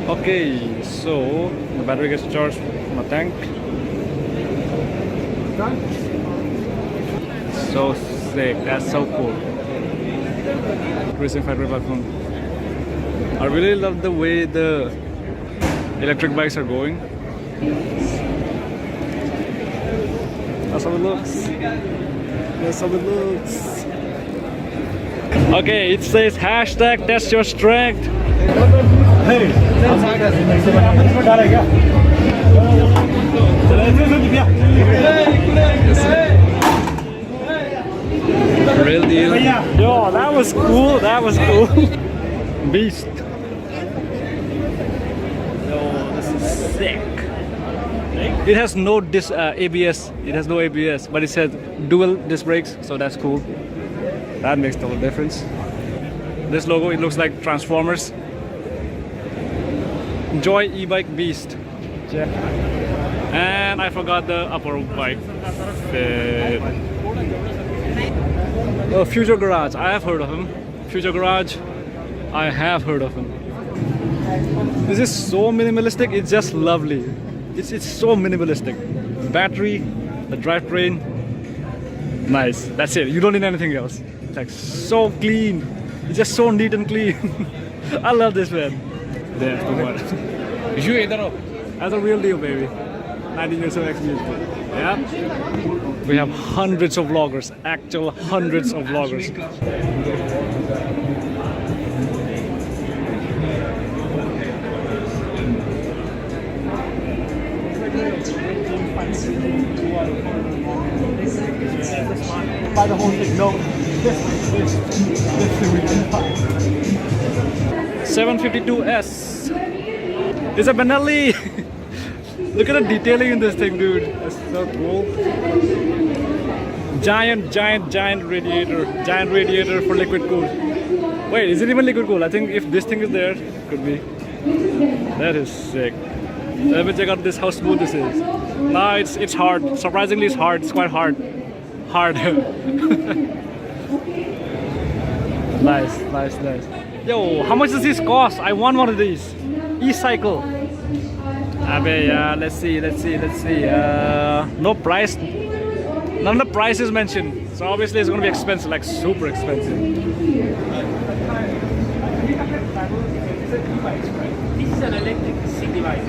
Okay, so the battery gets charged from a tank. So sick, that's so cool. Racing factory platform. I really love the way the electric bikes are going. That's how it looks. That's how it looks. Okay, it says hashtag test your strength. Hey, real deal. Yo, that was cool. That was cool. Beast. Yo, this is sick. It has no ABS. It has no ABS, but it says dual disc brakes, so that's cool. That makes total difference. This logo, it looks like Transformers. Enjoy e-bike beast. Yeah. And I forgot the upper bike. Oh, Future Garage. I have heard of him. Future Garage. I have heard of him. This is so minimalistic. It's just lovely. It's so minimalistic. Battery, the drivetrain. Nice. That's it. You don't need anything else. It's like so clean. It's just so neat and clean. I love this, man. That's too much. That's a real deal, baby. 19 years of experience. Yeah. We have hundreds of vloggers, actual hundreds of vloggers. Buy the whole thing. No. This 752S. It's a Benelli. Look at the detailing in this thing, dude. That's so cool. Giant radiator. Giant radiator for liquid cool. Wait, is it even liquid cool? I think if this thing is there, it could be. That is sick. Let me check out this, how smooth this is. No, it's hard. Surprisingly, it's hard. It's quite hard. Nice. Yo, how much does this cost? I want one of these. E-cycle. Yeah, let's see. No price. None of the price is mentioned. So obviously it's gonna be expensive, like super expensive. This is an electric city bike.